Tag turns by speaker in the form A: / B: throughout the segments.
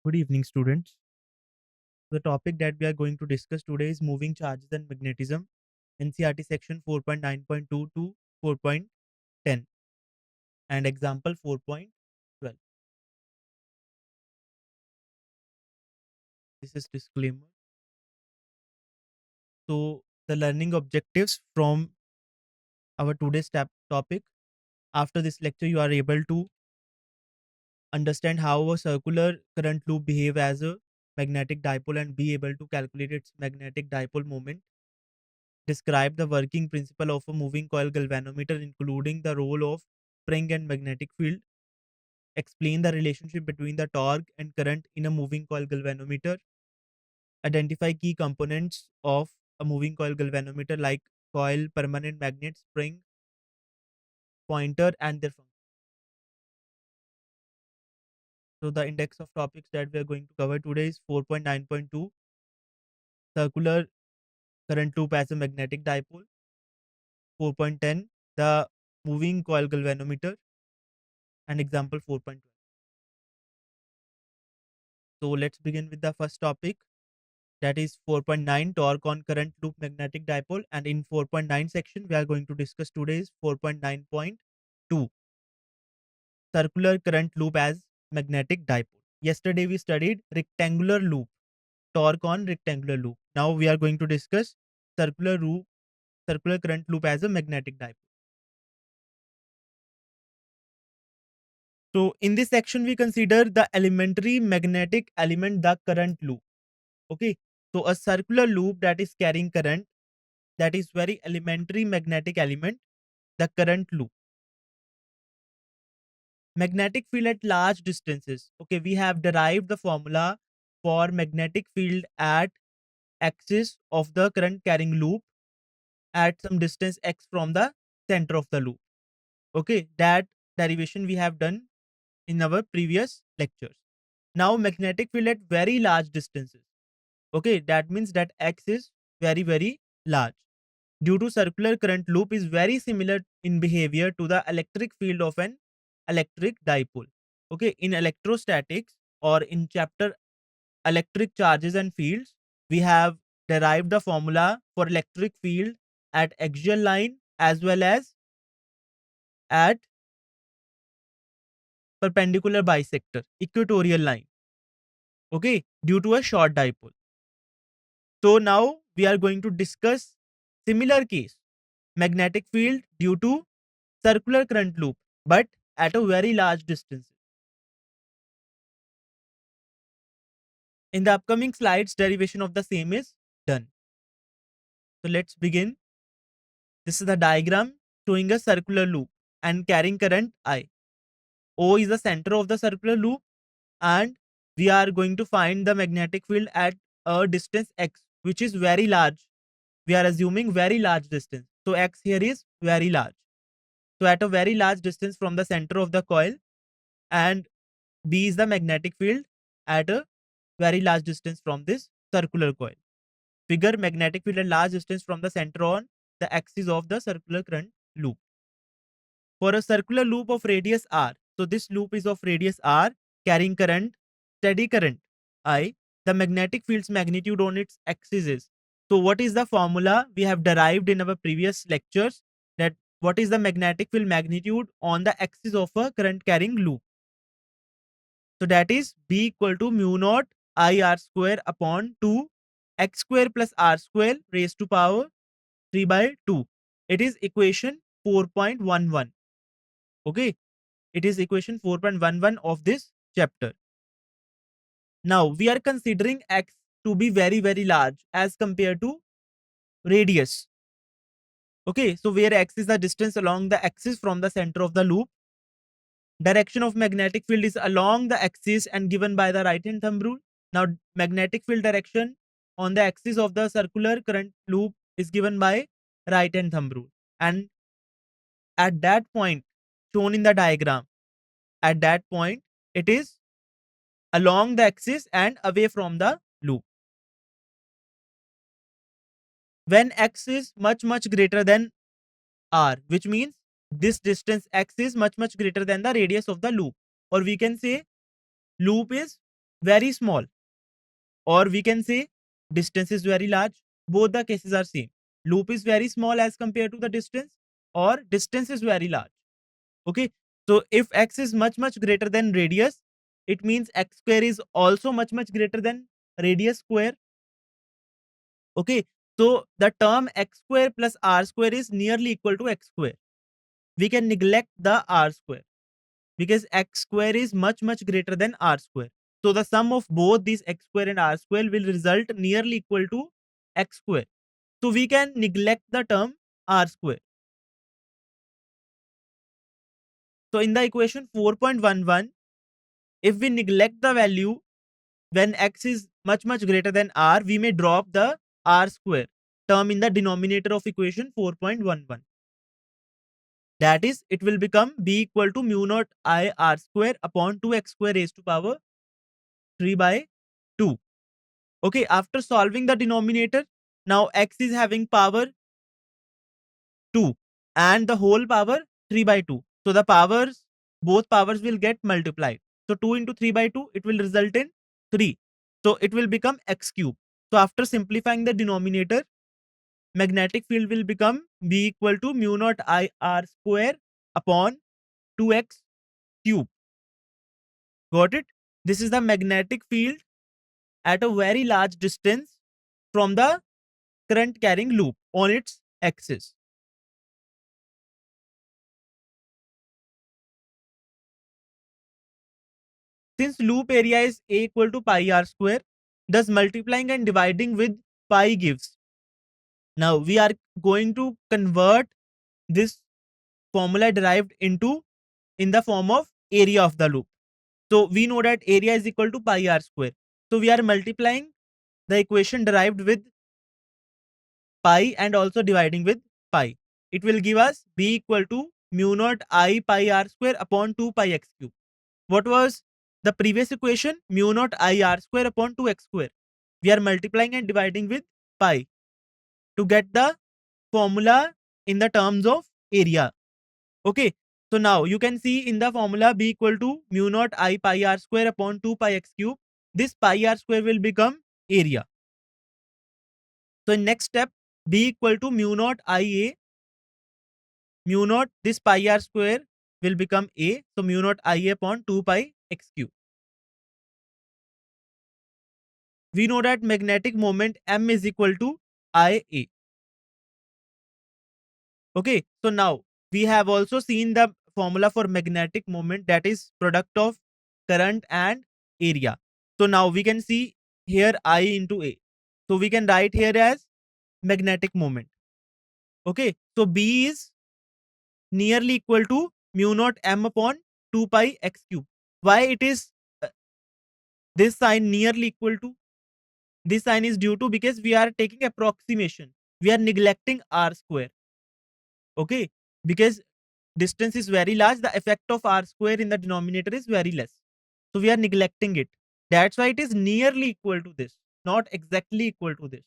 A: Good evening, students. The topic that we are going to discuss today is moving charges and magnetism, NCRT section 4.9.2 to 4.10 and example 4.12. This is disclaimer. So, the learning objectives from our today's topic. After this lecture, you are able to understand how a circular current loop behave as a magnetic dipole and be able to calculate its magnetic dipole moment. Describe the working principle of a moving coil galvanometer, including the role of spring and magnetic field. Explain the relationship between the torque and current in a moving coil galvanometer. Identify key components of a moving coil galvanometer like coil, permanent magnet, spring, pointer, and their function. So, the index of topics that we are going to cover today is 4.9.2 circular current loop as a magnetic dipole, 4.10 the moving coil galvanometer, and example 4.12. So let's begin with the first topic, that is 4.9 torque on current loop magnetic dipole, and in 4.9 section we are going to discuss today's 4.9.2 circular current loop as magnetic dipole. Yesterday we studied rectangular loop, torque on rectangular loop. Now we are going to discuss circular loop, circular current loop as a magnetic dipole. So in this section we consider the elementary magnetic element, the current loop. Okay, so a circular loop that is carrying current, that is very elementary magnetic element, the current loop. Magnetic field at large distances. Okay, we have derived the formula for magnetic field at axis of the current carrying loop at some distance x from the center of the loop. Okay, that derivation we have done in our previous lectures. Now magnetic field at very large distances. Okay, that means that x is very large. Due to circular current loop is very similar in behavior to the electric field of an electric dipole. Okay, in electrostatics or in chapter electric charges and fields, we have derived the formula for electric field at axial line as well as at perpendicular bisector, equatorial line. Okay, due to a short dipole. So now we are going to discuss similar case, magnetic field due to circular current loop, but at a very large distance. In the upcoming slides, derivation of the same is done. So let's begin. This is the diagram showing a circular loop and carrying current I. O is the center of the circular loop, and we are going to find the magnetic field at a distance x, which is very large. We are assuming very large distance. So x here is very large. So at a very large distance from the center of the coil, and B is the magnetic field at a very large distance from this circular coil. Figure magnetic field at large distance from the center on the axis of the circular current loop. For a circular loop of radius r, so this loop is of radius r carrying current, steady current I, the magnetic field's magnitude on its axis is. So what is the formula we have derived in our previous lectures, that what is the magnetic field magnitude on the axis of a current carrying loop? So that is B equal to mu naught I r square upon 2 x square plus r square raised to power 3 by 2. It is equation 4.11. Okay, it is equation 4.11 of this chapter. Now we are considering x to be very large as compared to radius. Okay, so where x is the distance along the axis from the center of the loop, direction of magnetic field is along the axis and given by the right hand thumb rule. Now magnetic field direction on the axis of the circular current loop is given by right hand thumb rule, and at that point shown in the diagram, at that point it is along the axis and away from the loop. When x is much greater than r, which means this distance x is much greater than the radius of the loop, or we can say loop is very small, or we can say distance is very large. Both the cases are same. Loop is very small as compared to the distance, or distance is very large. Okay, so if x is much greater than radius, it means x square is also much greater than radius square. Okay, so the term x square plus r square is nearly equal to x square. We can neglect the r square because x square is much greater than r square. So the sum of both these x square and r square will result nearly equal to x square. So we can neglect the term r square. So in the equation 4.11, if we neglect the value when x is much greater than r, we may drop the r square term in the denominator of equation 4.11. That is, it will become b equal to mu naught I r square upon 2x square raised to power 3 by 2. Okay, after solving the denominator, now x is having power 2 and the whole power 3 by 2. So the powers, both powers will get multiplied. So 2 into 3 by 2, it will result in 3. So it will become x cube. So after simplifying the denominator, magnetic field will become b equal to mu naught I r square upon 2x cube. Got it? This is the magnetic field at a very large distance from the current carrying loop on its axis. Since loop area is A equal to pi r square, thus multiplying and dividing with pi gives. Now we are going to convert this formula derived into in the form of area of the loop. So we know that area is equal to pi r square. So we are multiplying the equation derived with pi and also dividing with pi. It will give us b equal to mu naught I pi r square upon 2 pi x cube. What was the previous equation? Mu naught I r square upon 2x square. We are multiplying and dividing with pi to get the formula in the terms of area. Okay. So now you can see in the formula b equal to mu naught I pi r square upon 2 pi x cube. This pi r square will become area. So in next step, b equal to mu naught I a, mu naught this pi r square will become a. So mu naught I a upon 2 pi x cube. We know that magnetic moment M is equal to IA. Okay, so now we have also seen the formula for magnetic moment, that is product of current and area. So now we can see here I into A. So we can write here as magnetic moment. Okay, so B is nearly equal to mu naught M upon 2 pi x cube. Why it is this sign nearly equal to? This sign is due to because we are taking approximation. We are neglecting r square. Okay, because distance is very large, the effect of r square in the denominator is very less. So we are neglecting it. That's why it is nearly equal to this, not exactly equal to this.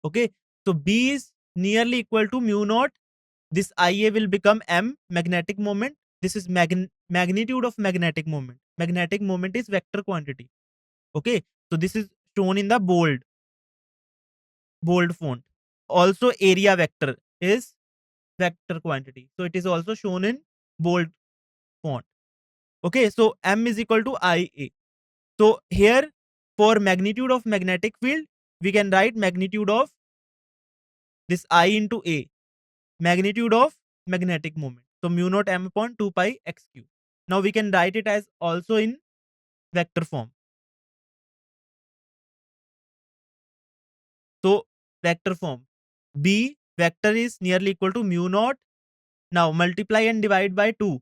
A: Okay, so B is nearly equal to mu naught. This IA will become M, magnetic moment. This is magnitude of magnetic moment. Magnetic moment is vector quantity. Okay, so this is shown in the bold font. Also area vector is vector quantity. So it is also shown in bold font. Okay, so M is equal to IA. So here for magnitude of magnetic field, we can write magnitude of this I into A, magnitude of magnetic moment. So mu naught M upon 2 pi x cube. Now we can write it as also in vector form. So vector form, B vector is nearly equal to mu naught. Now multiply and divide by 2.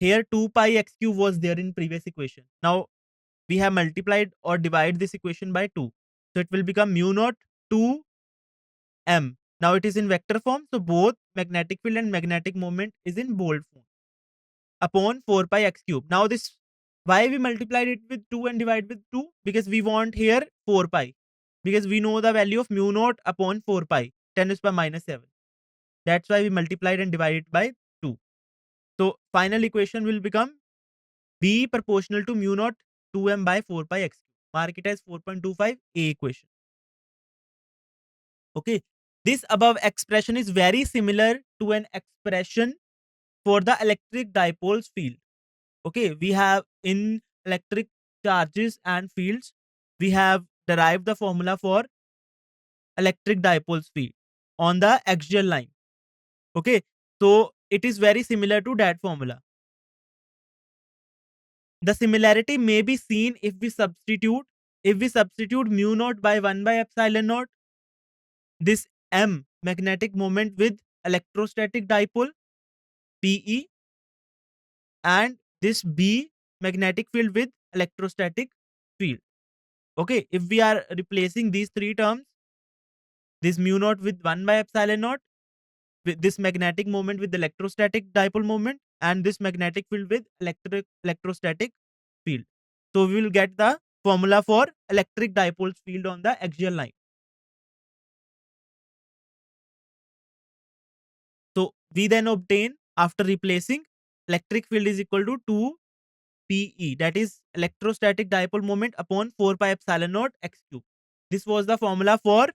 A: Here 2 pi x cube was there in previous equation. Now we have multiplied or divide this equation by 2. So it will become mu naught 2 m. Now it is in vector form. So both magnetic field and magnetic moment is in bold form upon 4 pi x cube. Now this, why we multiplied it with 2 and divide with 2? Because we want here 4 pi. Because we know the value of mu naught upon 4 pi, 10 is by minus 7. That's why we multiplied and divided by 2. So final equation will become B proportional to mu naught 2m by 4 pi x. Mark it as 4.25 A equation. Okay. This above expression is very similar to an expression for the electric dipole's field. Okay. We have in electric charges and fields, we have derived the formula for electric dipole's field on the axial line. Okay. So it is very similar to that formula. The similarity may be seen if we substitute mu naught by 1 by epsilon naught, this m magnetic moment with electrostatic dipole Pe, and this B magnetic field with electrostatic field. Okay, if we are replacing these three terms, this mu naught with 1 by epsilon naught, with this magnetic moment with electrostatic dipole moment, and this magnetic field with electrostatic field. So we will get the formula for electric dipole's field on the axial line. So we then obtain, after replacing, electric field is equal to 2 Pe, that is electrostatic dipole moment upon 4 pi epsilon naught x cube. This was the formula for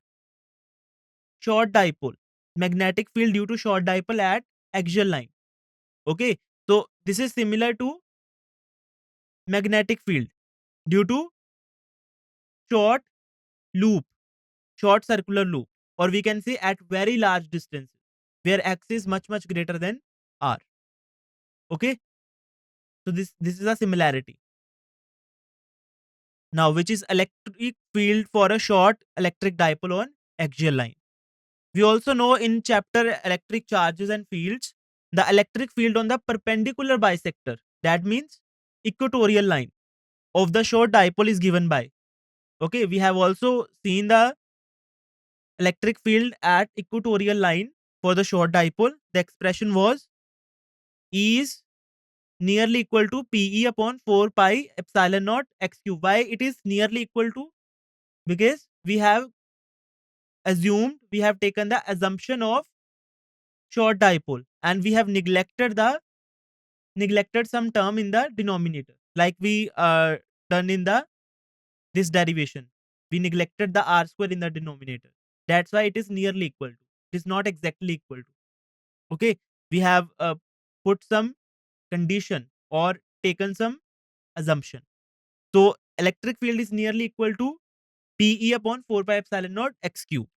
A: short dipole, magnetic field due to short dipole at axial line. Okay, so this is similar to magnetic field due to short loop, short circular loop, or we can say at very large distances where x is much greater than r. Okay, so this is a similarity. Now, which is electric field for a short electric dipole on axial line. We also know in chapter electric charges and fields, the electric field on the perpendicular bisector, that means equatorial line of the short dipole, is given by. Okay, we have also seen the electric field at equatorial line for the short dipole. The expression was E is nearly equal to Pe upon 4 pi epsilon naught x cube. Why it is nearly equal to? Because we have taken the assumption of short dipole, and we have neglected some term in the denominator, like we done in the this derivation. We neglected the r square in the denominator. That's why it is nearly equal to. It is not exactly equal to. Okay, we have put some condition or taken some assumption. So electric field is nearly equal to Pe upon 4 pi epsilon naught x cube,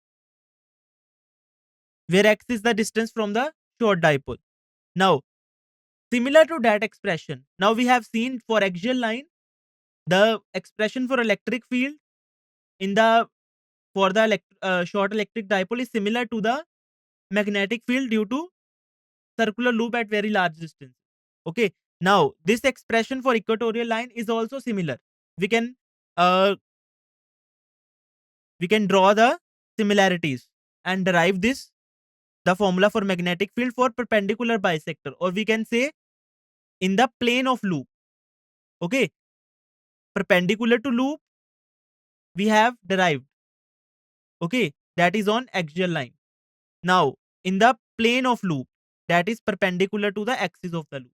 A: where x is the distance from the short dipole. Now, similar to that expression, now we have seen for axial line, the expression for electric field in the for the short electric dipole is similar to the magnetic field due to circular loop at very large distance. Okay, now this expression for equatorial line is also similar. We can uh, draw the similarities and derive this, the formula for magnetic field for perpendicular bisector, or we can say in the plane of loop. Okay, perpendicular to loop we have derived. Okay, that is on axial line. Now in the plane of loop, that is perpendicular to the axis of the loop.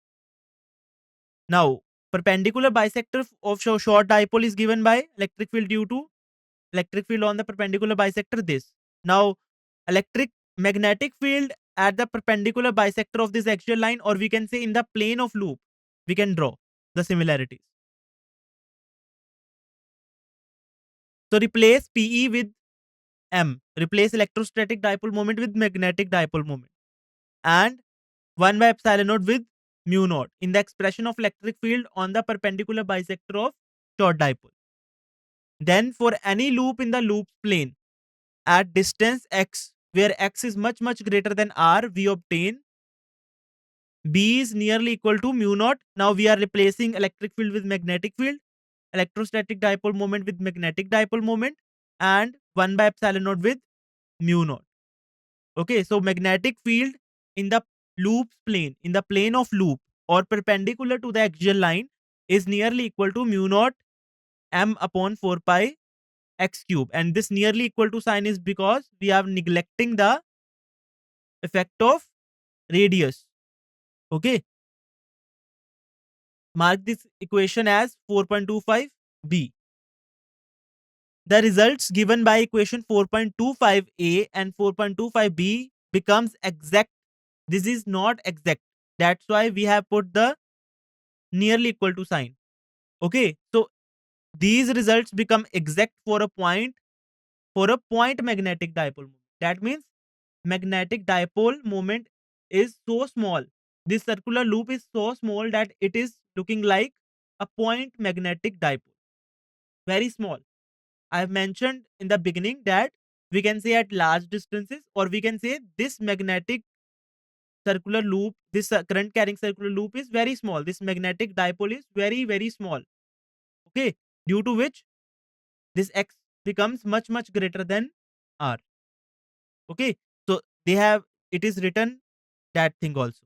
A: Now perpendicular bisector of short dipole is given by electric field due to electric field on the perpendicular bisector, this. Now electric magnetic field at the perpendicular bisector of this axial line, or we can say in the plane of loop, we can draw the similarities. So replace Pe with M, replace electrostatic dipole moment with magnetic dipole moment, and 1 by epsilon naught with mu naught in the expression of electric field on the perpendicular bisector of short dipole. Then for any loop in the loop's plane at distance x, where x is much greater than r, we obtain B is nearly equal to mu naught. Now we are replacing electric field with magnetic field, electrostatic dipole moment with magnetic dipole moment, and 1 by epsilon naught with mu naught. Okay, so magnetic field in the loop's plane, in the plane of loop or perpendicular to the axial line, is nearly equal to mu naught m upon 4 pi x cube. And this nearly equal to sign is because we are neglecting the effect of radius. Okay, mark this equation as 4.25. B. The results given by equation 4.25a and 4.25b becomes exact. This is not exact. That's why we have put the nearly equal to sign. Okay, so these results become exact for a point magnetic dipole moment. That means magnetic dipole moment is so small. This circular loop is so small that it is looking like a point magnetic dipole. Very small. I have mentioned in the beginning that we can say at large distances, or we can say this magnetic circular loop, this current carrying circular loop is very small. This magnetic dipole is very, very small. Okay, due to which this X becomes much, much greater than R. Okay, so they have, it is written that thing also.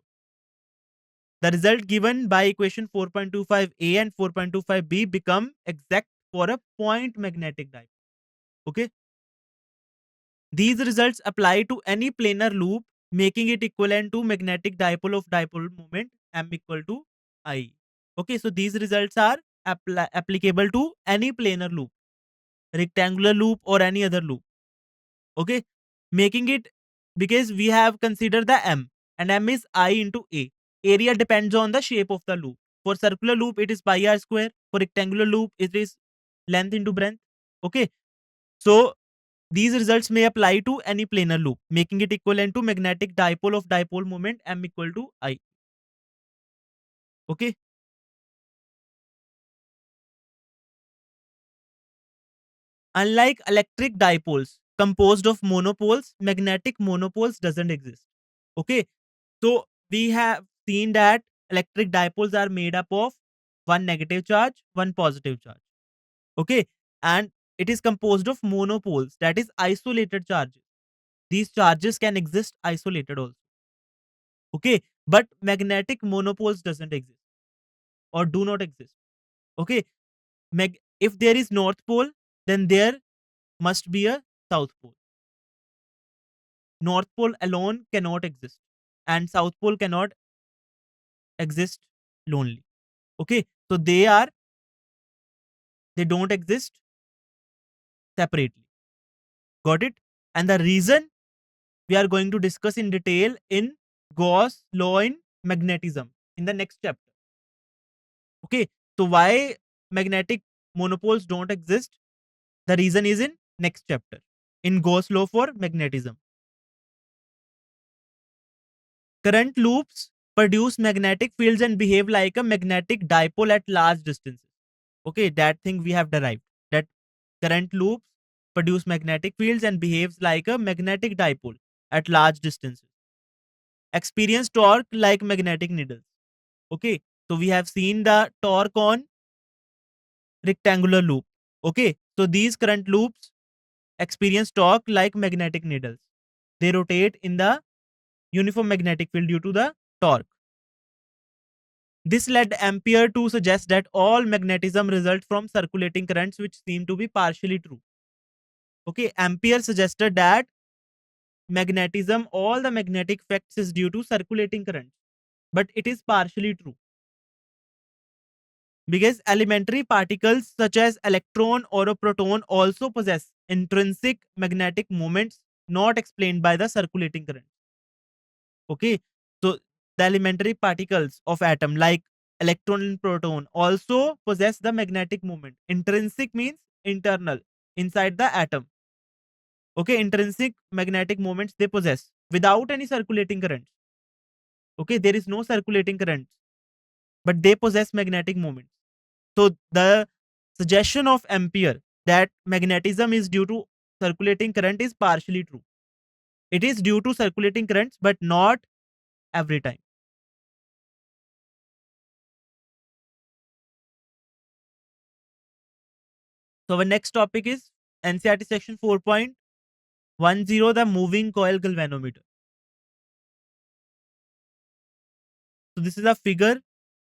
A: The result given by equation 4.25a and 4.25b become exact for a point magnetic dipole. Okay, these results apply to any planar loop, making it equivalent to magnetic dipole of dipole moment m equal to I. Okay, so these results are applicable to any planar loop, rectangular loop, or any other loop. Okay, making it, because we have considered the m, and m is I into a. Area depends on the shape of the loop. For circular loop, it is pi r square. For rectangular loop, it is length into breadth. Okay, so these results may apply to any planar loop, making it equivalent to magnetic dipole of dipole moment m equal to I. Okay. Unlike electric dipoles composed of monopoles, magnetic monopoles doesn't exist. Okay. So we have seen that electric dipoles are made up of one negative charge, one positive charge. Okay. And it is composed of monopoles, that is isolated charges. These charges can exist isolated also. Okay. But magnetic monopoles doesn't exist or do not exist. Okay. If there is north pole, then there must be a south pole. North pole alone cannot exist, and south pole cannot exist lonely. Okay, so they don't exist separately. Got it? And the reason we are going to discuss in detail in Gauss law in magnetism in the next chapter. Okay, so why magnetic monopoles don't exist? The reason is in next chapter in Gauss law for magnetism. Current loops produce magnetic fields and behave like a magnetic dipole at large distances. Okay, that thing we have derived. That current loops produce magnetic fields and behaves like a magnetic dipole at large distances. Experience torque like magnetic needles. Okay, so we have seen the torque on rectangular loop. Okay, so these current loops experience torque like magnetic needles. They rotate in the uniform magnetic field due to the torque. This led Ampere to suggest that all magnetism results from circulating currents, which seem to be partially true. Okay, Ampere suggested that magnetism, all the magnetic effects is due to circulating currents, but it is partially true because elementary particles such as electron or a proton also possess intrinsic magnetic moments not explained by the circulating current. Okay, so the elementary particles of atom like electron and proton also possess the magnetic moment. Intrinsic means internal, inside the atom. Okay, intrinsic magnetic moments they possess without any circulating currents. Okay, there is no circulating currents, but they possess magnetic moments. So the suggestion of Ampere that magnetism is due to circulating current is partially true. It is due to circulating currents, but not every time. So our next topic is NCERT section 4.10, the moving coil galvanometer. So this is a figure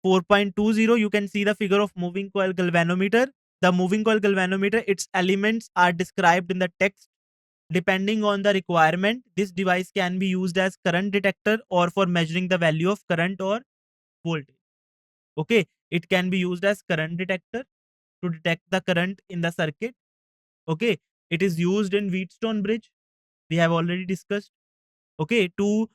A: 4.20. You can see the figure of moving coil galvanometer. The moving coil galvanometer, its elements are described in the text. Depending on the requirement, this device can be used as current detector or for measuring the value of current or voltage. Okay, it can be used as current detector to detect the current in the circuit. Okay, it is used in Wheatstone bridge, we have already discussed. Okay, to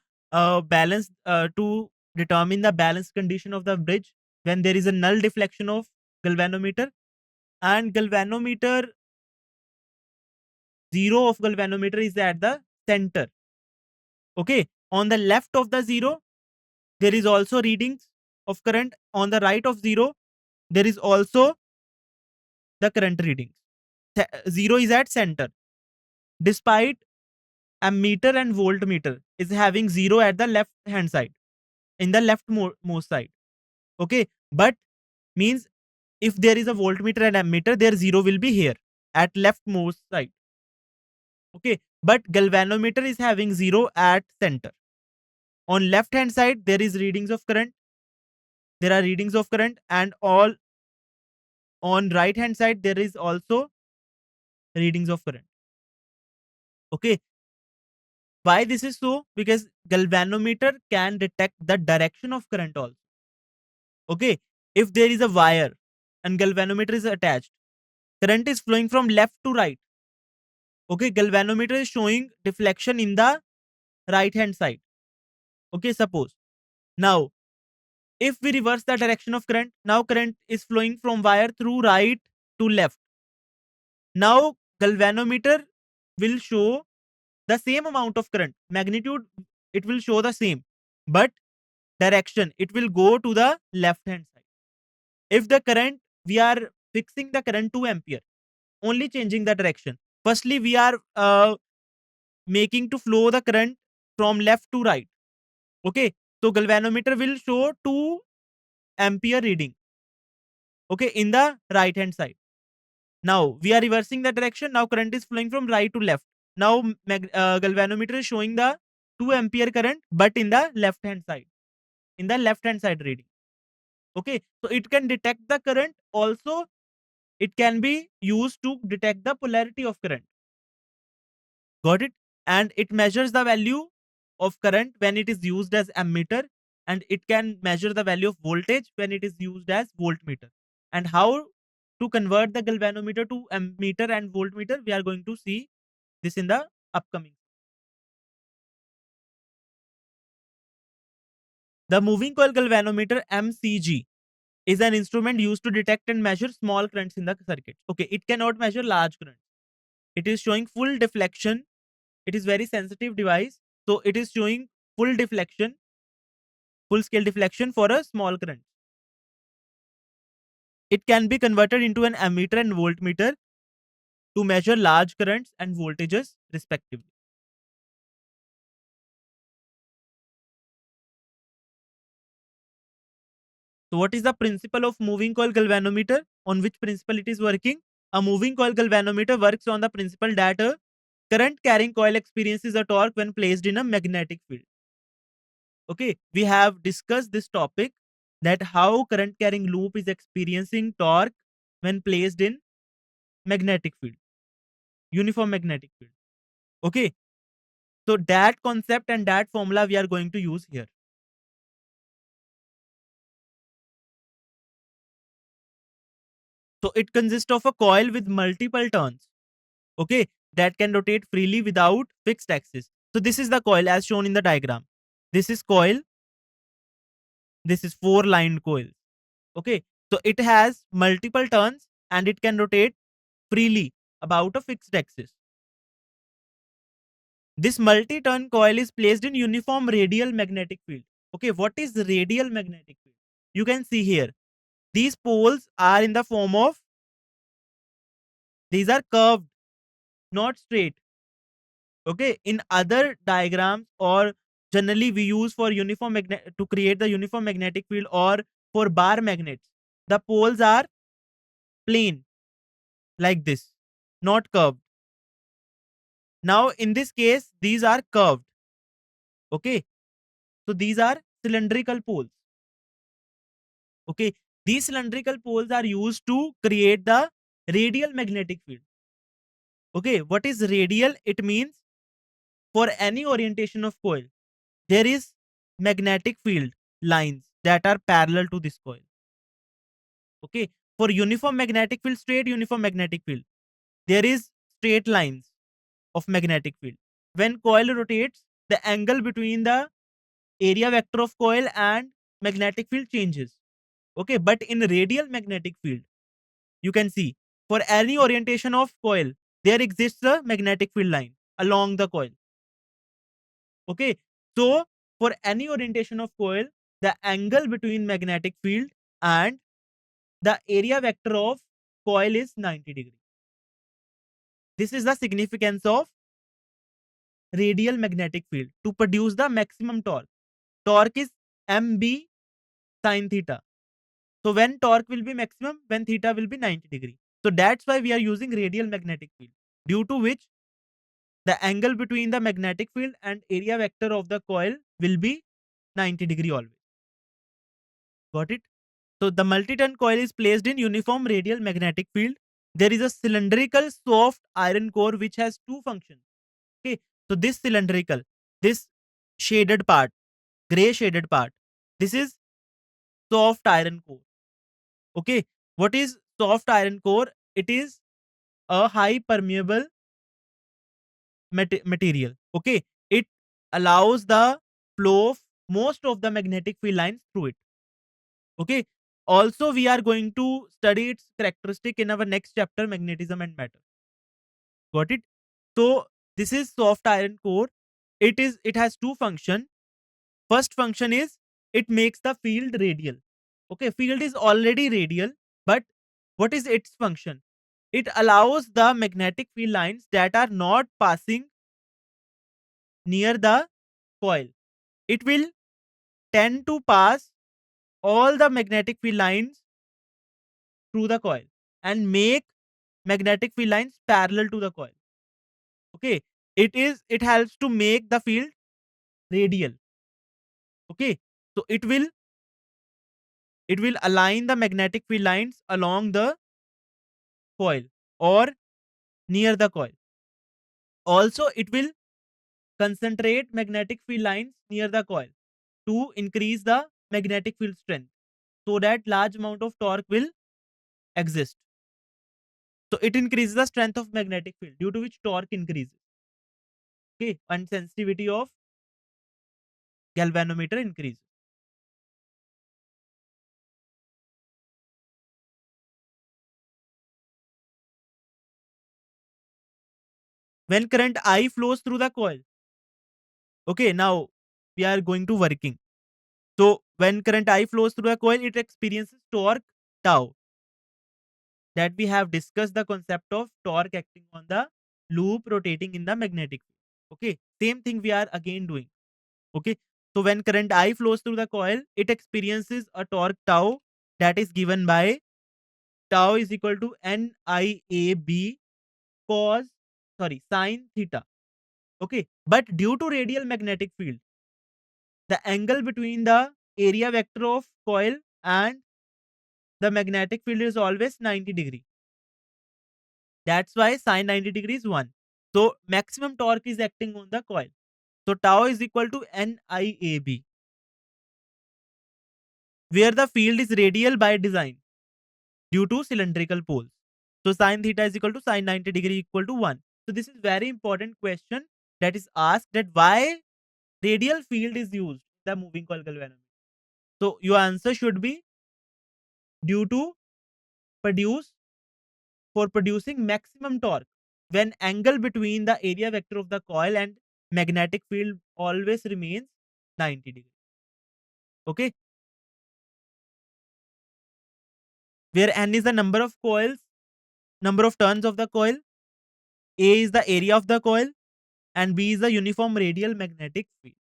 A: determine the balance condition of the bridge when there is a null deflection of galvanometer. And galvanometer, zero of galvanometer is at the center. Okay, on the left of the zero there is also readings of current, on the right of zero there is also the current readings. Zero is at center, despite ammeter and voltmeter is having zero at the left hand side, in the leftmost side. Okay, but means if there is a voltmeter and ammeter, their zero will be here at leftmost side. Okay, but galvanometer is having zero at center. On left hand side there is readings of current, there are readings of current, and all on right hand side there is also readings of current. Okay, why this is so? Because galvanometer can detect the direction of current also. Okay, if there is a wire and galvanometer is attached, current is flowing from left to right. Okay, galvanometer is showing deflection in the right hand side. Okay, suppose now if we reverse the direction of current, now current is flowing from wire through right to left. Now galvanometer will show the same amount of current, magnitude it will show the same, but direction it will go to the left hand side. If the current, we are fixing the current 2 ampere, only changing the direction. Firstly we are making to flow the current from left to right. Okay, so galvanometer will show 2 ampere reading, okay, in the right hand side. Now we are reversing the direction, now current is flowing from right to left. Now galvanometer is showing the 2 ampere current but in the left hand side, in the left hand side reading. Okay, so it can detect the current also, it can be used to detect the polarity of current. Got it? And it measures the value of current when it is used as ammeter, and it can measure the value of voltage when it is used as voltmeter. And how to convert the galvanometer to ammeter and voltmeter, we are going to see this in the upcoming. The moving coil galvanometer MCG is an instrument used to detect and measure small currents in the circuit. Okay, it cannot measure large currents. It is showing full deflection. It is very sensitive device. So it is showing full deflection, full scale deflection for a small current. It can be converted into an ammeter and voltmeter to measure large currents and voltages respectively. So what is the principle of moving coil galvanometer? On which principle it is working? A moving coil galvanometer works on the principle that a current carrying coil experiences a torque when placed in a magnetic field. Okay, we have discussed this topic, that how current carrying loop is experiencing torque when placed in magnetic field, uniform magnetic field. Okay, so that concept and that formula we are going to use here. So it consists of a coil with multiple turns, okay, that can rotate freely without fixed axis. So this is the coil as shown in the diagram. This is coil, this is 4-lined coil. Okay, so it has multiple turns and it can rotate freely about a fixed axis. This multi-turn coil is placed in uniform radial magnetic field. Okay, what is radial magnetic field? You can see here, these poles are in the form of, these are curved, not straight. Okay, in other diagrams, or generally we use for uniform magnet to create the uniform magnetic field, or for bar magnets, the poles are plain like this, not curved. Now in this case these are curved. Okay, so these are cylindrical poles. Okay, these cylindrical poles are used to create the radial magnetic field. Okay, what is radial? It means for any orientation of coil, there is magnetic field lines that are parallel to this coil. Okay, For uniform magnetic field, straight uniform magnetic field, there is straight lines of magnetic field. When coil rotates, the angle between the area vector of coil and magnetic field changes. Okay, but in radial magnetic field, you can see for any orientation of coil, there exists a magnetic field line along the coil. Okay, so for any orientation of coil, the angle between magnetic field and the area vector of coil is 90 degree. This is the significance of radial magnetic field to produce the maximum torque. Torque is mb sin theta. So when torque will be maximum, when theta will be 90 degree. So that's why we are using radial magnetic field, due to which the angle between the magnetic field and area vector of the coil will be 90 degree always. Got it? So the multi-turn coil is placed in uniform radial magnetic field. There is a cylindrical soft iron core which has two functions. Okay, so this cylindrical, this shaded part, gray shaded part, this is soft iron core. Okay, what is soft iron core? It is a high permeable material. Okay, it allows the flow of most of the magnetic field lines through it. Okay, also we are going to study its characteristic in our next chapter, magnetism and matter. Got it? So this is soft iron core. It has two function. First function is it makes the field radial. Okay, field is already radial, but what is its function? It allows the magnetic field lines that are not passing near the coil. It will tend to pass all the magnetic field lines through the coil and make magnetic field lines parallel to the coil. Okay, it helps to make the field radial. Okay, so it will align the magnetic field lines along the coil or near the coil. Also, it will concentrate magnetic field lines near the coil to increase the magnetic field strength so that large amount of torque will exist. So it increases the strength of magnetic field, due to which torque increases. Okay, and sensitivity of galvanometer increases. When current I flows through the coil. Okay, now we are going to working. So when current I flows through a coil, it experiences torque tau. That we have discussed the concept of torque acting on the loop rotating in the magnetic field. Okay, same thing we are again doing. Okay, so when current I flows through the coil, it experiences a torque tau that is given by tau is equal to NIAB cos, sorry, sin theta. Okay, but due to radial magnetic field, the angle between the area vector of coil and the magnetic field is always 90 degree. That's why sin 90 degree is 1. So maximum torque is acting on the coil. So tau is equal to NIAB, where the field is radial by design due to cylindrical poles. So sin theta is equal to sin 90 degree equal to 1. So this is very important question that is asked, that why radial field is used in the moving coil galvanometer. So your answer should be due to produce for producing maximum torque when angle between the area vector of the coil and magnetic field always remains 90 degree. Okay, where n is the number of coils, number of turns of the coil, a is the area of the coil, and b is the uniform radial magnetic field.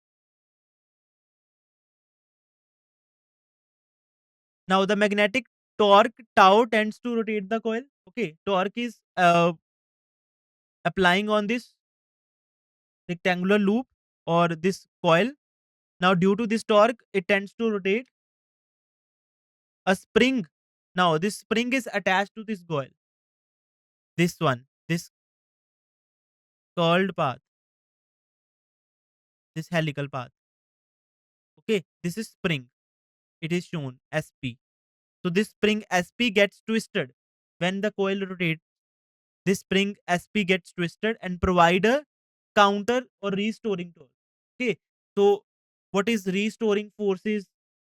A: Now the magnetic torque tau tends to rotate the coil. Okay, torque is applying on this rectangular loop or this coil. Now due to this torque, it tends to rotate a spring. Now this spring is attached to this coil. This one, this curled path, this helical path. Okay, this is spring. It is shown SP. So this spring SP gets twisted when the coil rotates. This spring SP gets twisted and provide a counter or restoring torque. Okay. So what is restoring forces?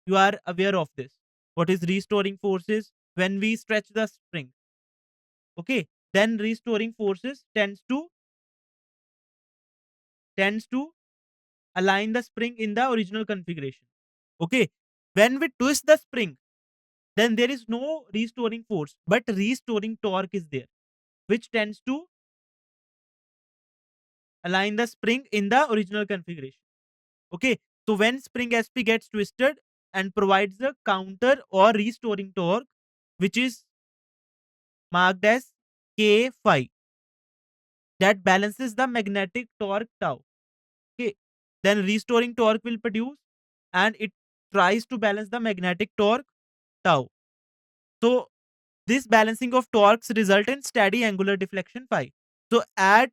A: You are aware of this. What is restoring forces? When we stretch the spring. Okay. Then restoring forces tends to align the spring in the original configuration. Okay. When we twist the spring, then there is no restoring force, but restoring torque is there, which tends to align the spring in the original configuration. Okay. So when spring SP gets twisted and provides the counter or restoring torque, which is marked as K phi, that balances the magnetic torque tau. Okay. Then restoring torque will produce and it tries to balance the magnetic torque tau. So this balancing of torques result in steady angular deflection phi. So at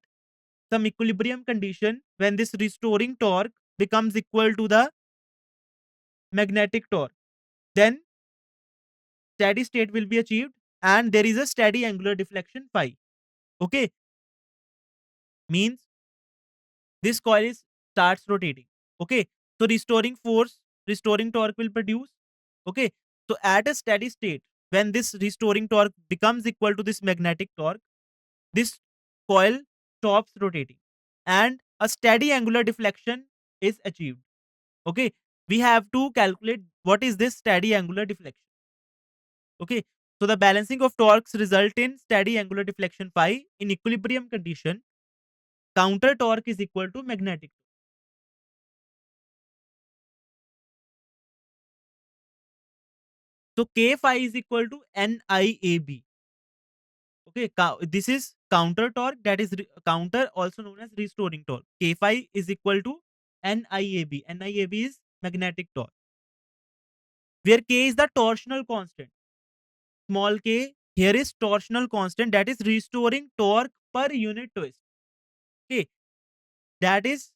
A: some equilibrium condition, when this restoring torque becomes equal to the magnetic torque, then steady state will be achieved and there is a steady angular deflection phi. Okay, means this coil is starts rotating. Okay, so restoring torque will produce. Okay, so at a steady state, when this restoring torque becomes equal to this magnetic torque, this coil stops rotating and a steady angular deflection is achieved. Okay, we have to calculate what is this steady angular deflection. Okay, so the balancing of torques result in steady angular deflection phi in equilibrium condition. Counter torque is equal to magnetic. So K phi is equal to NIAB. Okay, this is counter torque, that is counter also known as restoring torque. K phi is equal to NIAB. NIAB is magnetic torque, where K is the torsional constant. Small k here is torsional constant, that is restoring torque per unit twist. Okay, that is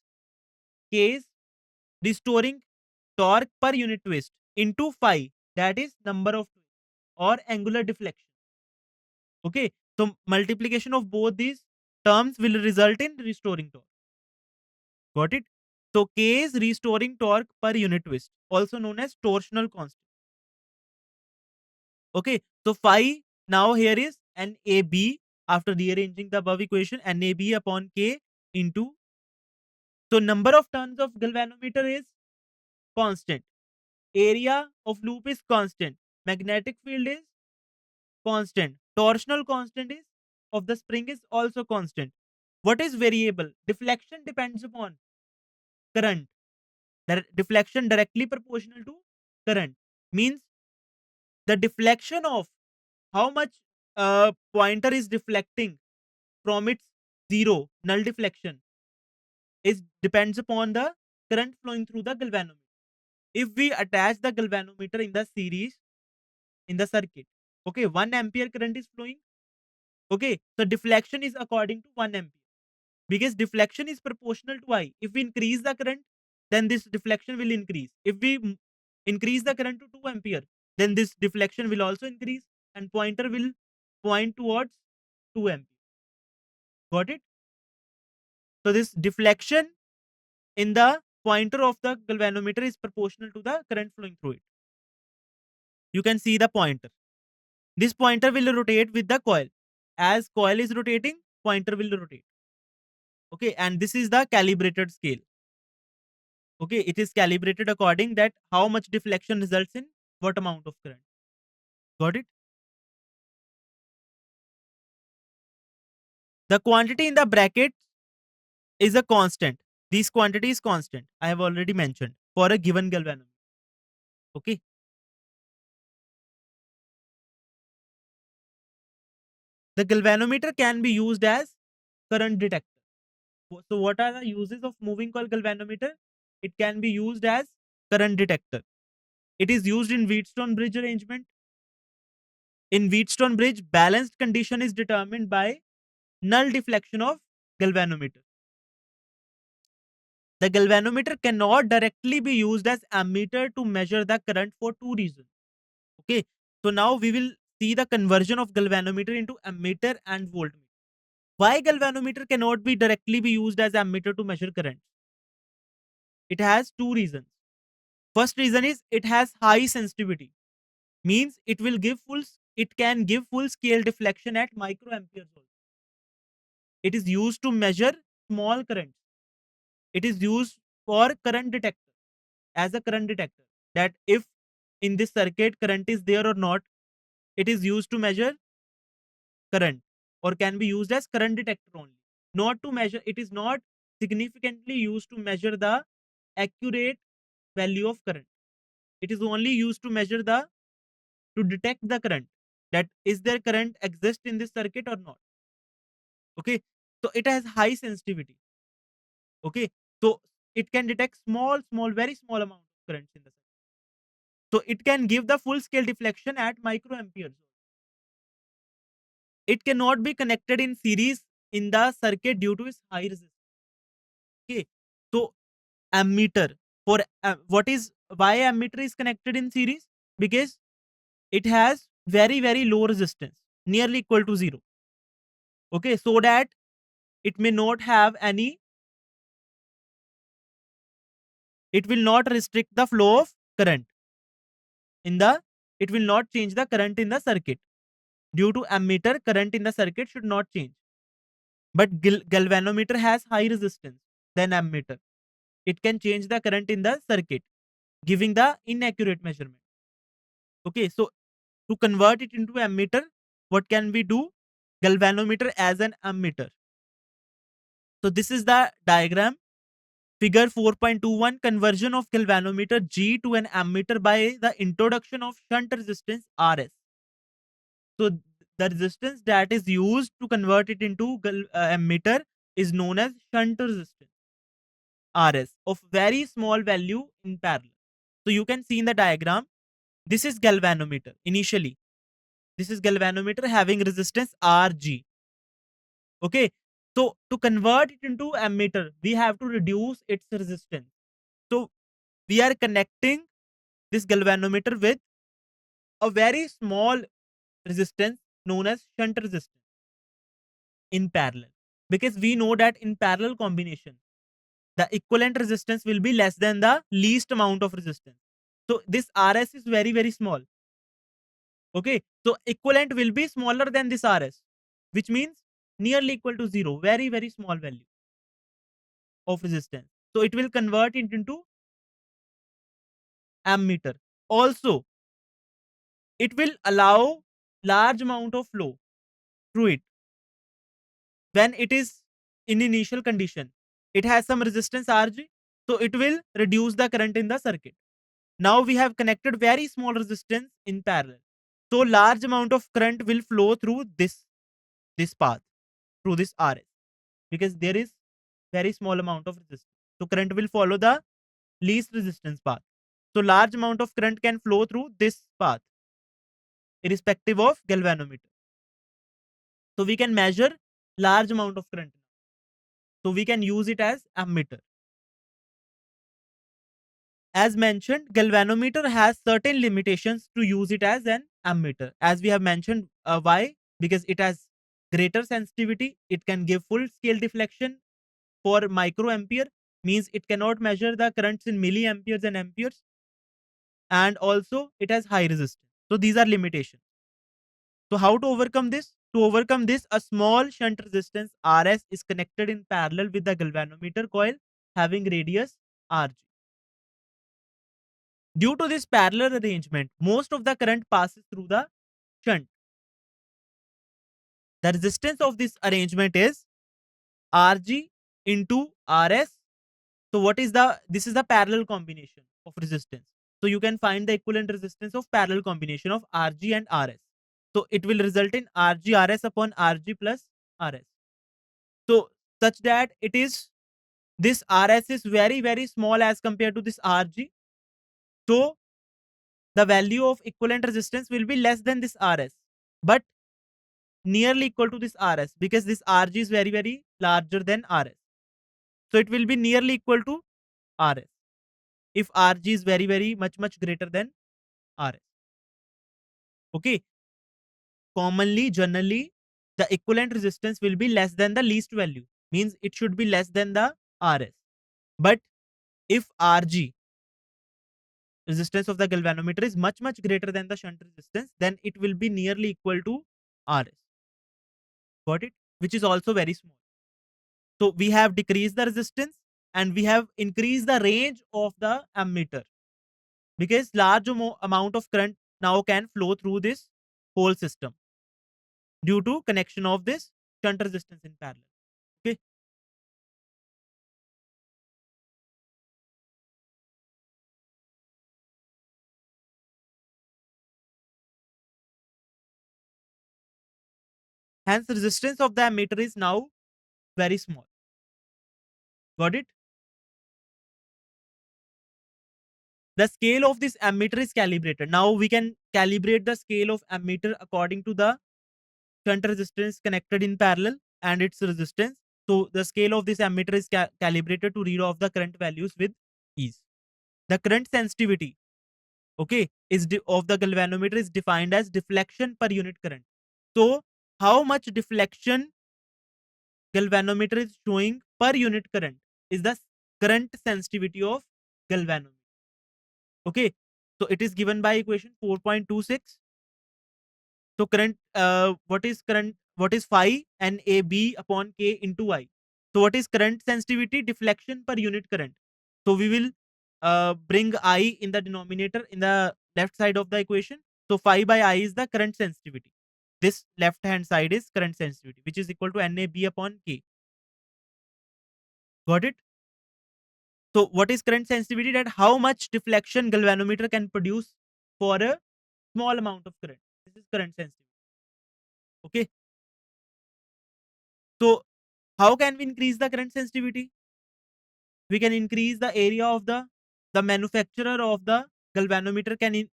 A: K is restoring torque per unit twist into phi, that is number of twists or angular deflection. Okay, so multiplication of both these terms will result in restoring torque. Got it? So K is restoring torque per unit twist, also known as torsional constant. Okay, so phi now here is NAB after rearranging the above equation, NAB upon K into, so number of turns of galvanometer is constant, area of loop is constant, magnetic field is constant, torsional constant is of the spring is also constant. What is variable? Deflection depends upon current. Deflection directly proportional to current means the deflection of how much pointer is deflecting from its zero null deflection is depends upon the current flowing through the galvanometer. If we attach the galvanometer in the series in the circuit, okay, 1 ampere current is flowing. Okay, so deflection is according to 1 ampere because deflection is proportional to I. If we increase the current, then this deflection will increase. If we increase the current to 2 ampere, then this deflection will also increase and pointer will point towards 2 ampere. Got it? So this deflection in the pointer of the galvanometer is proportional to the current flowing through it. You can see the pointer. This pointer will rotate with the coil. As coil is rotating, pointer will rotate. Okay, and this is the calibrated scale. Okay, it is calibrated according that how much deflection results in what amount of current. Got it? The quantity in the bracket is a constant. This quantity is constant. I have already mentioned for a given galvanometer. Okay. The galvanometer can be used as current detector. So what are the uses of moving coil galvanometer? It can be used as current detector. It is used in Wheatstone bridge arrangement. In Wheatstone bridge, balanced condition is determined by null deflection of galvanometer. The galvanometer cannot directly be used as ammeter to measure the current for two reasons. Okay. So now we will see the conversion of galvanometer into ammeter and voltmeter. Why galvanometer cannot be directly be used as ammeter to measure current? It has two reasons. First reason is it has high sensitivity, means it can give full scale deflection at microamperes also. It is used to measure small currents. It is used for current detector, as a current detector, that if in this circuit current is there or not, it is used to measure current, or can be used as current detector only. Not to measure, it is not significantly used to measure the accurate value of current. It is only used to measure the to detect the current, that is there current exist in this circuit or not. Okay, so it has high sensitivity. Okay, so it can detect very small amount of currents in the circuit. So it can give the full scale deflection at microamperes. It cannot be connected in series in the circuit due to its high resistance. Okay, so ammeter, for what is why ammeter is connected in series? Because it has very low resistance, nearly equal to zero. Okay, so that it may not have any, it will not restrict the flow of current in the, it will not change the current in the circuit. Due to ammeter, current in the circuit should not change. But galvanometer has high resistance than ammeter. It can change the current in the circuit, giving the inaccurate measurement. Okay, so to convert it into ammeter, what can we do? Galvanometer as an ammeter. So this is the diagram. Figure 4.21, conversion of galvanometer G to an ammeter by the introduction of shunt resistance RS. So the resistance that is used to convert it into ammeter is known as shunt resistance RS of very small value in parallel. So you can see in the diagram, this is galvanometer initially. This is galvanometer having resistance RG. Okay. So to convert it into ammeter, we have to reduce its resistance. So we are connecting this galvanometer with a very small resistance known as shunt resistance in parallel. Because we know that in parallel combination, the equivalent resistance will be less than the least amount of resistance. So this RS is very small. Okay. So equivalent will be smaller than this RS, which means nearly equal to zero, very small value of resistance. So it will convert it into ammeter. Also, it will allow large amount of flow through it when it is in initial condition. It has some resistance RG, so it will reduce the current in the circuit. Now we have connected very small resistance in parallel. So large amount of current will flow through this path, through this RS, because there is very small amount of resistance. So current will follow the least resistance path. So large amount of current can flow through this path, irrespective of galvanometer. So we can measure large amount of current. So we can use it as ammeter. As mentioned, galvanometer has certain limitations to use it as an ammeter. As we have mentioned, why? Because it has greater sensitivity. It can give full scale deflection for microampere, means it cannot measure the currents in milliamperes and amperes, and also it has high resistance. So these are limitations. So how to overcome this? To overcome this, a small shunt resistance RS is connected in parallel with the galvanometer coil having radius RG. Due to this parallel arrangement, most of the current passes through the shunt. The resistance of this arrangement is Rg into Rs. So what is the, this is the parallel combination of resistance. So you can find the equivalent resistance of parallel combination of Rg and Rs. So it will result in Rg Rs upon Rg plus Rs. So such that it is, this Rs is very small as compared to this Rg. So the value of equivalent resistance will be less than this Rs, but nearly equal to this Rs, because this Rg is very larger than Rs. So it will be nearly equal to Rs if Rg is very much greater than Rs. Okay, commonly, generally, the equivalent resistance will be less than the least value, means it should be less than the RS. But if RG, resistance of the galvanometer, is much greater than the shunt resistance, then it will be nearly equal to RS. Got it? Which is also very small. So we have decreased the resistance and we have increased the range of the ammeter, because large amount of current now can flow through this whole system due to connection of this shunt resistance in parallel. Okay. Hence resistance of the ammeter is now very small. Got it? The scale of this ammeter is calibrated. Now we can calibrate the scale of ammeter according to the shunt resistance connected in parallel and its resistance. So the scale of this ammeter is calibrated to read off the current values with ease. The current sensitivity, okay, is of the galvanometer is defined as deflection per unit current. So how much deflection galvanometer is showing per unit current is the current sensitivity of galvanometer. Okay, so it is given by equation 4.26. So current, what is current? What is phi NAB upon K into I? So what is current sensitivity? Deflection per unit current. So we will bring I in the denominator in the left side of the equation. So phi by I is the current sensitivity. This left hand side is current sensitivity, which is equal to NAB upon K. Got it? So what is current sensitivity? That how much deflection galvanometer can produce for a small amount of current. This is current sensitivity. Okay. So how can we increase the current sensitivity? We can increase the area of the manufacturer of the galvanometer can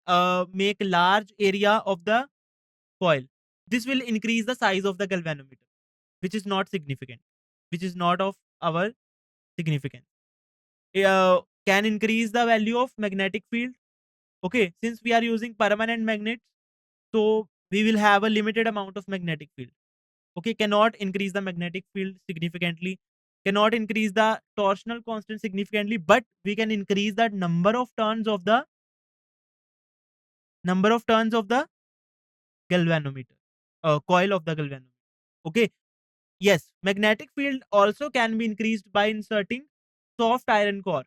A: make large area of the coil. This will increase the size of the galvanometer, which is not significant, which is not of our significance. Can increase the value of magnetic field. Okay, since we are using permanent magnets, so we will have a limited amount of magnetic field. Okay, cannot increase the magnetic field significantly, cannot increase the torsional constant significantly, but we can increase the number of turns of the galvanometer, coil of the galvanometer. Okay, yes, magnetic field also can be increased by inserting soft iron core.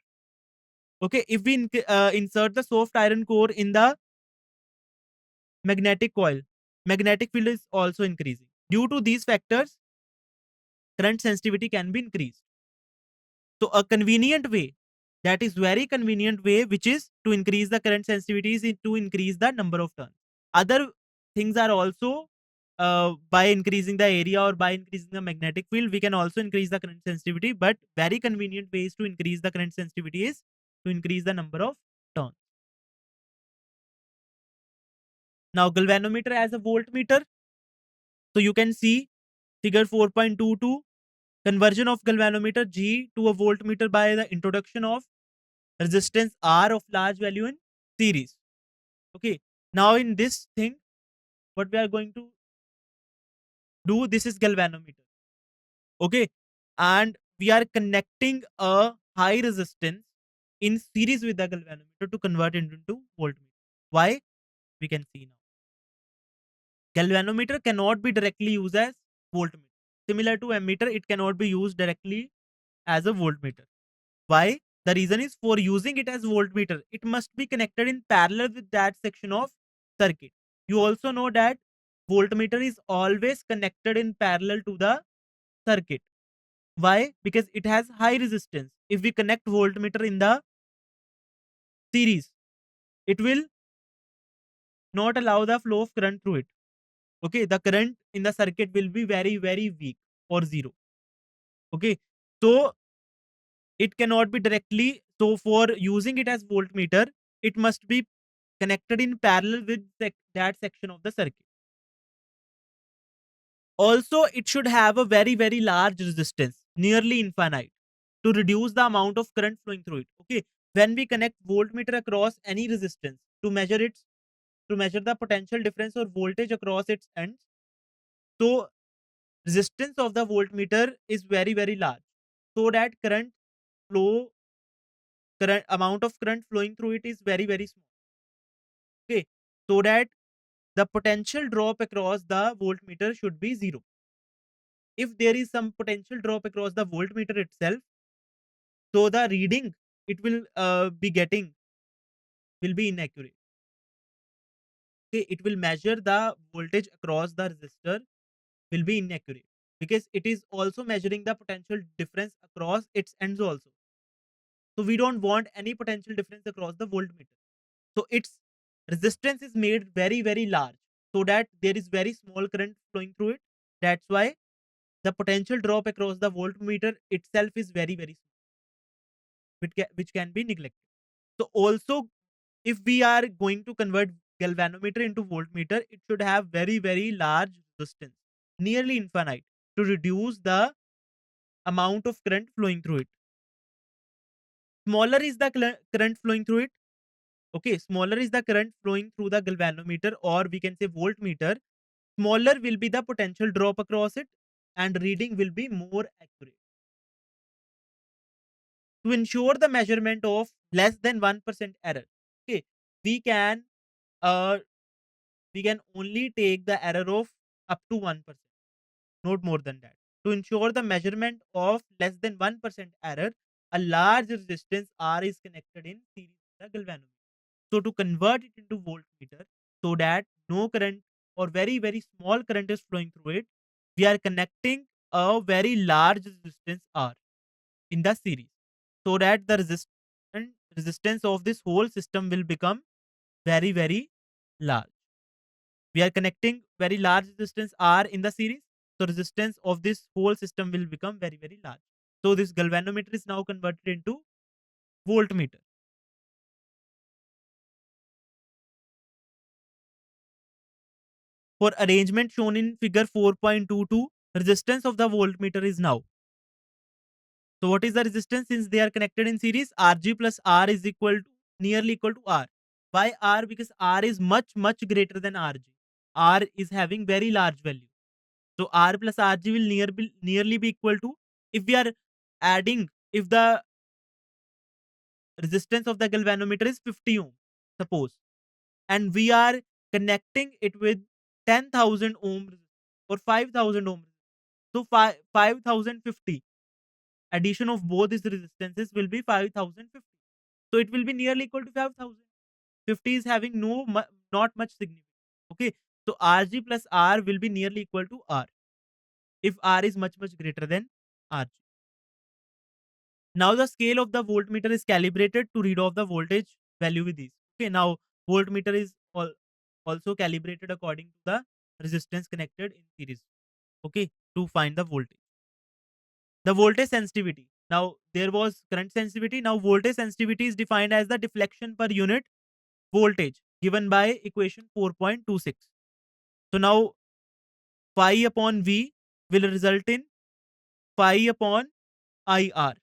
A: Okay, if we insert the soft iron core in the magnetic coil, magnetic field is also increasing. Due to these factors, current sensitivity can be increased. So a convenient way, that is very convenient way, which is to increase the current sensitivity, is to increase the number of turns. Other things are also, by increasing the area or by increasing the magnetic field, we can also increase the current sensitivity. But very convenient ways to increase the current sensitivity is to increase the number of turns. Now galvanometer as a voltmeter. So you can see figure 4.22, conversion of galvanometer G to a voltmeter by the introduction of resistance R of large value in series. Okay. Now in this thing, what we are going to do, this is galvanometer. Okay. And we are connecting a high resistance in series with the galvanometer to convert it into voltmeter. Why? We can see now. Galvanometer cannot be directly used as voltmeter. Similar to ammeter, it cannot be used directly as a voltmeter. Why? The reason is, for using it as voltmeter, it must be connected in parallel with that section of circuit. You also know that voltmeter is always connected in parallel to the circuit. Why? Because it has high resistance. If we connect voltmeter in the series, it will not allow the flow of current through it. Okay, the current in the circuit will be very weak or zero. Okay, so it cannot be directly. So for using it as voltmeter, it must be connected in parallel with that section of the circuit. Also, it should have a very large resistance, nearly infinite, to reduce the amount of current flowing through it. Okay, when we connect voltmeter across any resistance to measure its to measure the potential difference or voltage across its ends. So resistance of the voltmeter is very very large, so that flow current amount of current flowing through it is very very small. Okay, so that the potential drop across the voltmeter should be zero. If there is some potential drop across the voltmeter itself, so the reading it will be getting will be inaccurate. Okay, it will measure the voltage across the resistor will be inaccurate, because it is also measuring the potential difference across its ends also. So we don't want any potential difference across the voltmeter. So its resistance is made very very large, so that there is very small current flowing through it. That's why the potential drop across the voltmeter itself is very very small, which can be neglected. So also, if we are going to convert galvanometer into voltmeter, it should have very very large resistance, nearly infinite, to reduce the amount of current flowing through it. Smaller is the current flowing through it. Okay, smaller is the current flowing through the galvanometer, or we can say voltmeter, smaller will be the potential drop across it, and reading will be more accurate. To ensure the measurement of less than 1% error, okay, we can uh, we can only take the error of up to 1%, not more than that. To ensure the measurement of less than 1% error, a large resistance R is connected in series with the galvanometer. So to convert it into voltmeter, so that no current or very very small current is flowing through it, we are connecting a very large resistance R in the series, so that the resistance of this whole system will become very very large. We are connecting very large resistance R in the series, so resistance of this whole system will become very very large. So this galvanometer is now converted into voltmeter. For arrangement shown in figure 4.22, resistance of the voltmeter is now. So what is the resistance? Since they are connected in series, Rg plus R is nearly equal to R. Why R? Because R is much much greater than Rg. R is having very large value. So R plus Rg will nearly be equal to, if we are adding, if the resistance of the galvanometer is 50 ohm, suppose, and we are connecting it with 10,000 ohm or 5,000 ohm. So 5,050 addition of both these resistances will be 5,050. So it will be nearly equal to 5,000. 50 is having not much significance. Okay. So Rg plus R will be nearly equal to R if R is much much greater than Rg. Now the scale of the voltmeter is calibrated to read off the voltage value with these. Okay. Now voltmeter is also calibrated according to the resistance connected in series. Okay. To find the voltage. The voltage sensitivity. Now there was current sensitivity. Now voltage sensitivity is defined as the deflection per unit voltage given by equation 4.26. So now phi upon V will result in phi upon IR.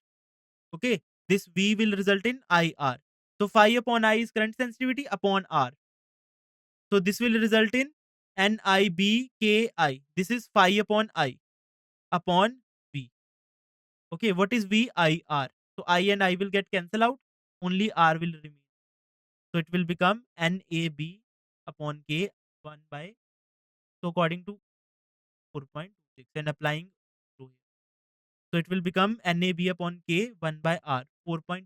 A: Okay, this V will result in IR. So phi upon I is current sensitivity upon R. So this will result in NIBKI. This is phi upon I upon V. Okay, what is V? IR. So I and I will get cancel out. Only R will remain. So it will become NAB upon K 1 by. So according to 4.26 and applying through here. So it will become NAB upon K 1 by R 4.2.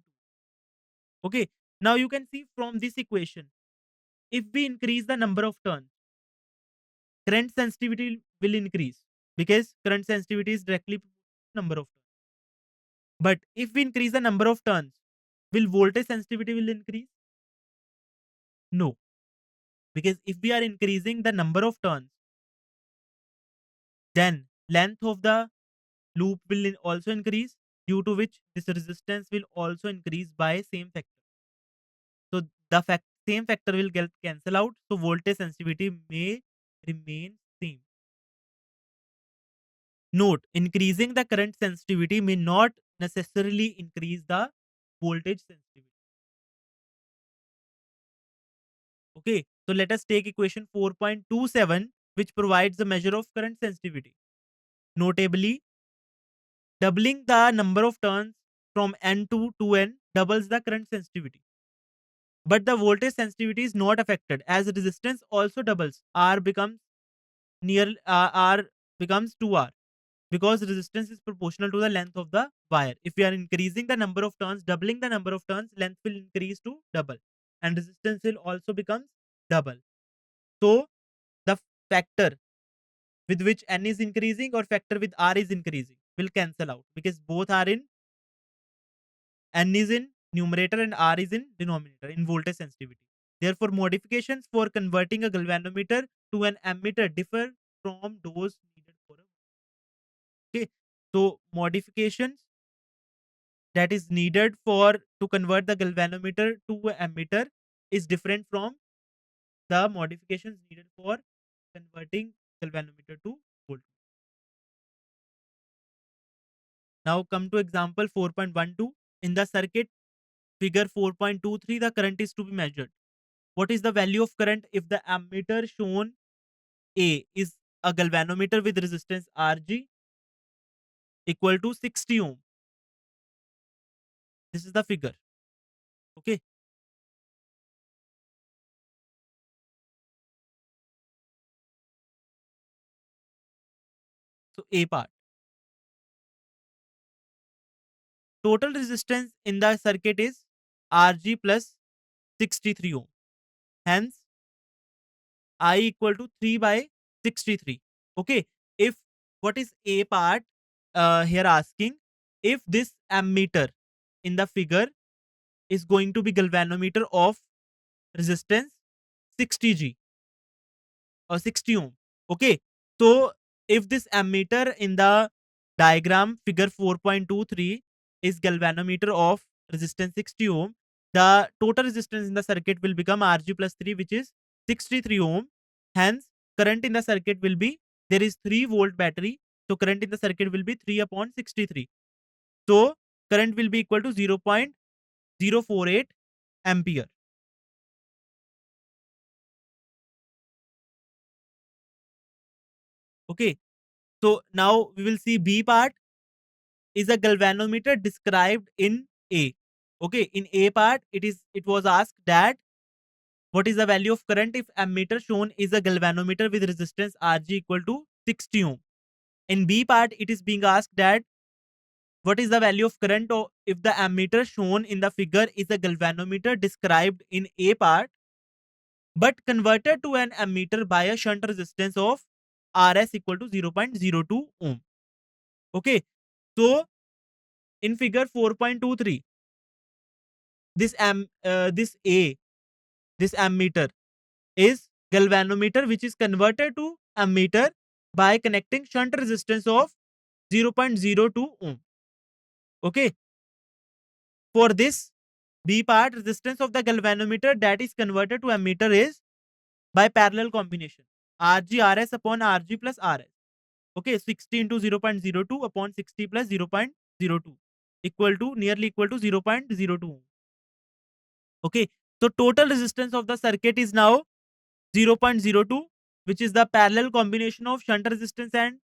A: Okay. Now you can see from this equation, if we increase the number of turns, current sensitivity will increase, because current sensitivity is directly proportional to number of turns. But if we increase the number of turns, will voltage sensitivity will increase? No, because if we are increasing the number of turns, then length of the loop will also increase, due to which this resistance will also increase by same factor. So the same factor will get cancel out. So voltage sensitivity may remain same. Note, increasing the current sensitivity may not necessarily increase the voltage sensitivity. Okay. So let us take equation 4.27, which provides the measure of current sensitivity. Notably, doubling the number of turns from N to 2N doubles the current sensitivity. But the voltage sensitivity is not affected as resistance also doubles. R becomes 2R because resistance is proportional to the length of the wire. If we are increasing the number of turns, doubling the number of turns, length will increase to double and resistance will also become double. So the factor with which N is increasing or factor with R is increasing will cancel out because both are in N is in numerator and R is in denominator in voltage sensitivity. Therefore, modifications for converting a galvanometer to an ammeter differ from those needed for a. Okay. So modifications that is needed for to convert the galvanometer to an ammeter is different from the modifications needed for converting galvanometer to volt. Now come to example 4.12. In the circuit figure 4.23, the current is to be measured. What is the value of current if the ammeter shown A is a galvanometer with resistance Rg equal to 60 ohm? This is the figure. Okay. So A part. Total resistance in the circuit is Rg plus 63 ohm. Hence, I equal to 3 by 63. Okay. If what is A part here asking, if this ammeter in the figure is going to be galvanometer of resistance 60G or 60 ohm. Okay. So if this ammeter in the diagram figure 4.23 is galvanometer of resistance 60 ohm, the total resistance in the circuit will become Rg plus 3, which is 63 ohm. Hence, current in the circuit will be, there is 3 volt battery. So current in the circuit will be 3 upon 63. So current will be equal to 0.048 ampere. Okay. So now we will see B part is a galvanometer described in A. Okay, in A part, it was asked that what is the value of current if ammeter shown is a galvanometer with resistance Rg equal to 60 ohm. In B part, it is being asked that what is the value of current if the ammeter shown in the figure is a galvanometer described in A part but converted to an ammeter by a shunt resistance of Rs equal to 0.02 ohm. Okay, so in figure 4.23, this this ammeter is galvanometer which is converted to ammeter by connecting shunt resistance of 0.02 ohm. Okay, for this B part, resistance of the galvanometer that is converted to ammeter is by parallel combination Rg Rs upon Rg plus Rs. Okay, 60 into 0.02 upon 60 plus 0.02 equal to nearly equal to 0.02 ohm. Okay, so total resistance of the circuit is now 0.02, which is the parallel combination of shunt resistance and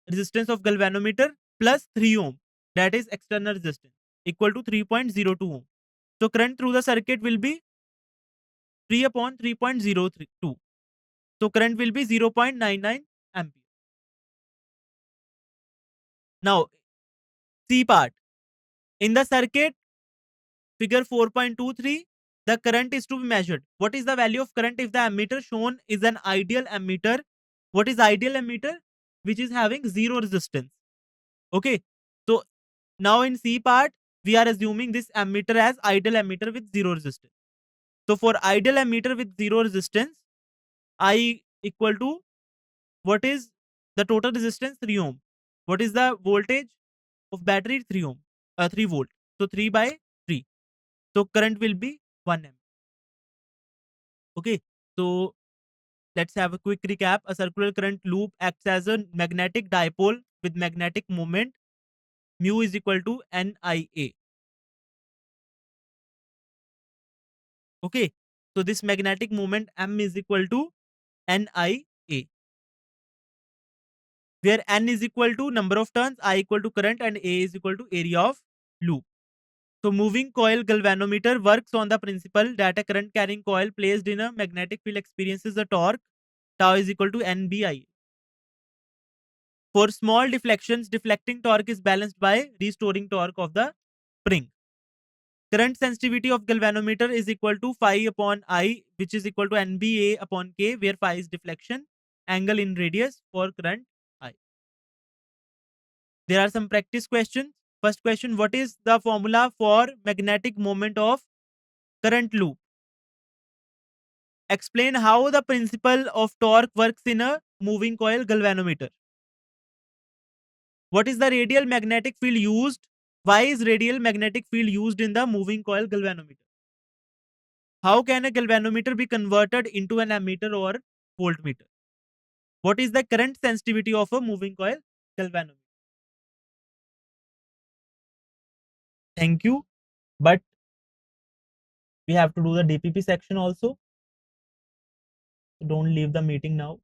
A: resistance of galvanometer plus 3 ohm, that is external resistance, equal to 3.02 ohm. So current through the circuit will be 3 upon 3.032. So current will be 0.99 ampere. Now C part. In the circuit figure 4.23, the current is to be measured. What is the value of current if the ammeter shown is an ideal ammeter? What is ideal ammeter? Which is having zero resistance. Okay. So now in C part, we are assuming this ammeter as ideal ammeter with zero resistance. So for ideal ammeter with zero resistance, I equal to what is the total resistance? 3 ohm. What is the voltage of battery? 3 ohm. 3 volt. So 3 by 3. So current will be 1 amp. Okay. So let's have a quick recap. A circular current loop acts as a magnetic dipole with magnetic moment. Mu is equal to NIA. Okay. So this magnetic moment M is equal to NIA, where N is equal to number of turns, I equal to current, and A is equal to area of loop. So moving coil galvanometer works on the principle that a current carrying coil placed in a magnetic field experiences a torque tau is equal to NBI. For small deflections, deflecting torque is balanced by restoring torque of the spring. Current sensitivity of galvanometer is equal to phi upon I, which is equal to NBA upon K, where phi is deflection angle in radius for current I. There are some practice questions. First question, what is the formula for magnetic moment of current loop? Explain how the principle of torque works in a moving coil galvanometer. What is the radial magnetic field used? Why is radial magnetic field used in the moving coil galvanometer? How can a galvanometer be converted into an ammeter or voltmeter? What is the current sensitivity of a moving coil galvanometer? Thank you. But we have to do the DPP section also. So don't leave the meeting now.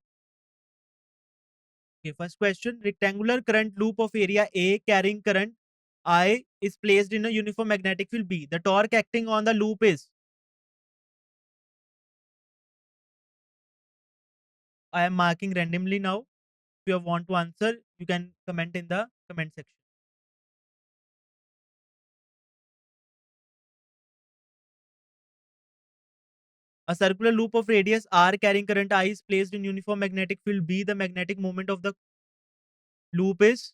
A: Okay, first question. Rectangular current loop of area A carrying current I is placed in a uniform magnetic field B. The torque acting on the loop is. I am marking randomly now. If you want to answer, you can comment in the comment section. A circular loop of radius R carrying current I is placed in uniform magnetic field B. The magnetic moment of the loop is.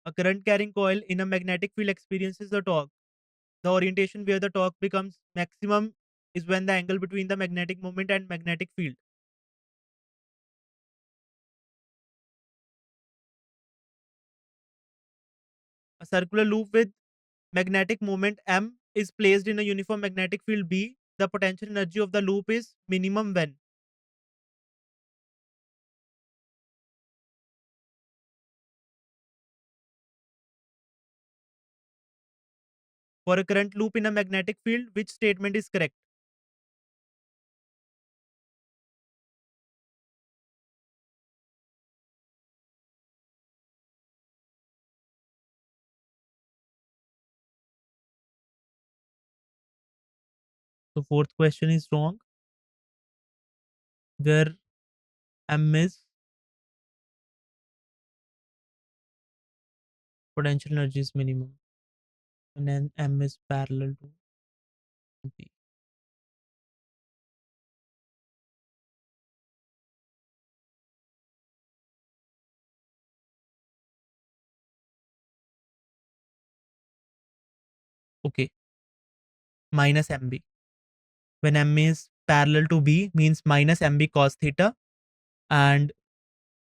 A: A current carrying coil in a magnetic field experiences the torque. The orientation where the torque becomes maximum is when the angle between the magnetic moment and magnetic field. A circular loop with magnetic moment M is placed in a uniform magnetic field B. The potential energy of the loop is minimum when. For a current loop in a magnetic field, which statement is correct? So fourth question is wrong, where M is potential energy is minimum and then M is parallel to B. Okay, minus MB. When M is parallel to B means minus MB cos theta, and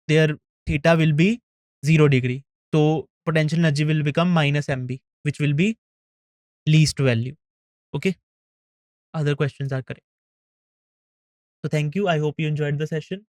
A: their theta will be 0 degree. So potential energy will become minus MB, which will be least value. Okay, other questions are correct. So thank you. I hope you enjoyed the session.